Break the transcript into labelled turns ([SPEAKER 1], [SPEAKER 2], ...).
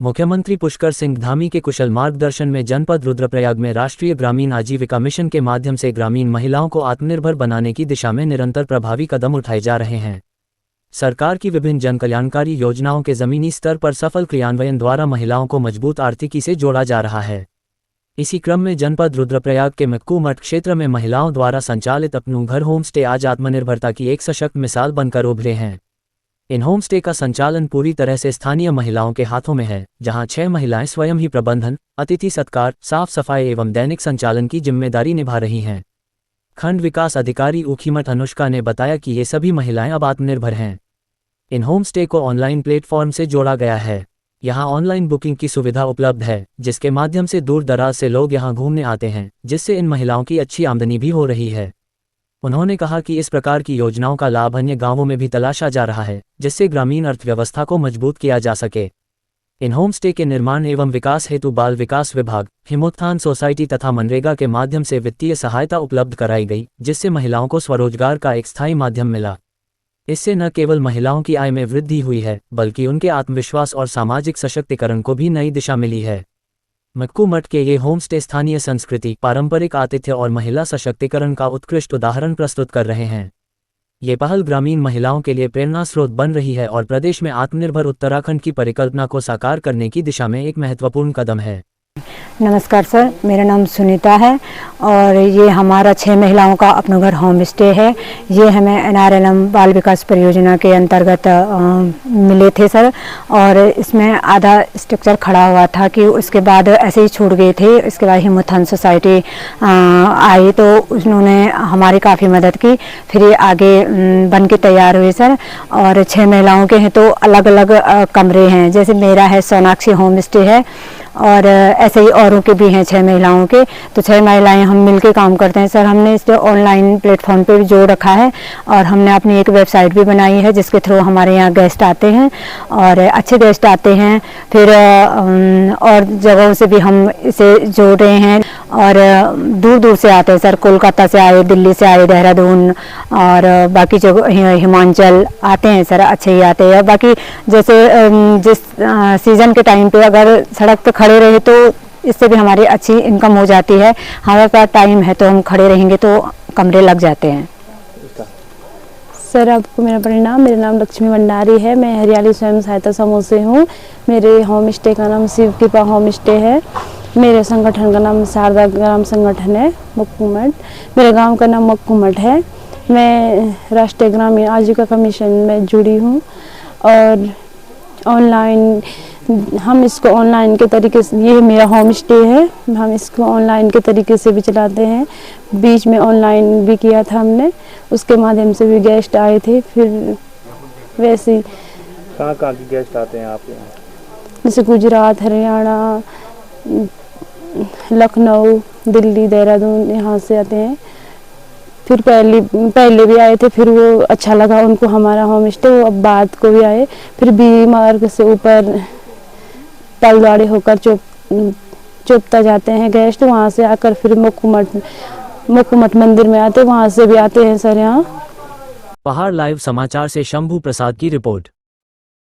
[SPEAKER 1] मुख्यमंत्री पुष्कर सिंह धामी के कुशल मार्गदर्शन में जनपद रुद्रप्रयाग में राष्ट्रीय ग्रामीण आजीविका मिशन के माध्यम से ग्रामीण महिलाओं को आत्मनिर्भर बनाने की दिशा में निरंतर प्रभावी कदम उठाए जा रहे हैं। सरकार की विभिन्न जनकल्याणकारी योजनाओं के जमीनी स्तर पर सफल क्रियान्वयन द्वारा महिलाओं को मजबूत आर्थिकी से जोड़ा जा रहा है। इसी क्रम में जनपद रुद्रप्रयाग के मक्कू मठ क्षेत्र में महिलाओं द्वारा संचालित अपनू घर होम स्टे आज आत्मनिर्भरता की एक सशक्त मिसाल बनकर उभरे हैं। इन होम स्टे का संचालन पूरी तरह से स्थानीय महिलाओं के हाथों में है, जहां 6 महिलाएं स्वयं ही प्रबंधन, अतिथि सत्कार, साफ सफाई एवं दैनिक संचालन की जिम्मेदारी निभा रही हैं। खंड विकास अधिकारी ऊखीमठ अनुष्का ने बताया कि ये सभी महिलाएं अब आत्मनिर्भर हैं। इन होम स्टे को ऑनलाइन प्लेटफॉर्म से जोड़ा गया है। यहां ऑनलाइन बुकिंग की सुविधा उपलब्ध है, जिसके माध्यम से दूर दराज से लोग यहां घूमने आते हैं, जिससे इन महिलाओं की अच्छी आमदनी भी हो रही है। उन्होंने कहा कि इस प्रकार की योजनाओं का लाभ अन्य गांवों में भी तलाशा जा रहा है, जिससे ग्रामीण अर्थव्यवस्था को मजबूत किया जा सके। इन होम स्टे के निर्माण एवं विकास हेतु बाल विकास विभाग, हिमोत्थान सोसाइटी तथा मनरेगा के माध्यम से वित्तीय सहायता उपलब्ध कराई गई, जिससे महिलाओं को स्वरोजगार का एक स्थायी माध्यम मिला। इससे न केवल महिलाओं की आय में वृद्धि हुई है, बल्कि उनके आत्मविश्वास और सामाजिक सशक्तिकरण को भी नई दिशा मिली है। मक्कू मठ के ये होम स्टे स्थानीय संस्कृति, पारंपरिक आतिथ्य और महिला सशक्तिकरण का उत्कृष्ट उदाहरण प्रस्तुत कर रहे हैं। ये पहल ग्रामीण महिलाओं के लिए प्रेरणा स्रोत बन रही है और प्रदेश में आत्मनिर्भर उत्तराखंड की परिकल्पना को साकार करने की दिशा में एक महत्वपूर्ण कदम है।
[SPEAKER 2] नमस्कार सर, मेरा नाम सुनीता है और ये हमारा 6 महिलाओं का अपना घर होम स्टे है। ये हमें NRLM बाल विकास परियोजना के अंतर्गत मिले थे सर, और इसमें आधा स्ट्रक्चर खड़ा हुआ था कि उसके बाद ऐसे ही छूट गए थे। इसके बाद हिमोत्थान सोसाइटी आई तो उन्होंने हमारी काफ़ी मदद की, फिर ये आगे बन के तैयार हुए सर। और 6 महिलाओं के हैं तो अलग अलग कमरे हैं, जैसे मेरा है सोनाक्षी होम स्टे है और ऐसे ही औरों के भी हैं 6 महिलाओं के। तो 6 महिलाएं हम मिलके काम करते हैं सर। हमने इसे ऑनलाइन प्लेटफॉर्म पे भी जोड़ रखा है और हमने अपनी एक वेबसाइट भी बनाई है, जिसके थ्रू हमारे यहाँ गेस्ट आते हैं और अच्छे गेस्ट आते हैं। फिर और जगहों से भी हम इसे जोड़ रहे हैं और दूर दूर से आते हैं सर। कोलकाता से आए, दिल्ली से आए, देहरादून और बाकी जगह हिमाचल आते हैं सर, अच्छे ही आते हैं। बाकी जैसे जिस सीज़न के टाइम पे अगर सड़क पे खड़े रहे तो इससे भी हमारी अच्छी इनकम हो जाती है। हमारे पास टाइम है तो हम खड़े रहेंगे तो कमरे लग जाते हैं।
[SPEAKER 3] सर आपको मेरा परिणाम, मेरा नाम लक्ष्मी भंडारी है। मैं हरियाली स्वयं सहायता समूह से हूँ। मेरे होम स्टे का नाम शिव कृपा होम स्टे है। मेरे संगठन का नाम शारदा ग्राम संगठन है मक्कू मठ। मेरे गांव का नाम मक्कू मठ है। मैं राष्ट्रीय ग्रामीण आजीविका मिशन में जुड़ी हूँ और ऑनलाइन हम इसको ऑनलाइन के तरीके से, ये मेरा होम स्टे है, हम इसको ऑनलाइन के तरीके से भी चलाते हैं। बीच में ऑनलाइन भी किया था हमने, उसके माध्यम से भी गेस्ट आए थे। फिर वैसे ही
[SPEAKER 4] कहाँ के गेस्ट आते हैं आप यहाँ?
[SPEAKER 3] जैसे गुजरात, हरियाणा, लखनऊ, दिल्ली, देहरादून, यहाँ से आते हैं। फिर पहले भी आए थे, फिर वो अच्छा लगा उनको हमारा होम स्टे, वो अब बाद को भी आए। फिर बी मार्ग से ऊपर तलवाड़ी होकर चोपता जाते हैं गेस्ट, वहाँ से आकर फिर मक्कू मठ मंदिर में आते, वहाँ से भी आते हैं सर यहाँ।
[SPEAKER 1] पहाड़ लाइव समाचार से शंभू प्रसाद की रिपोर्ट।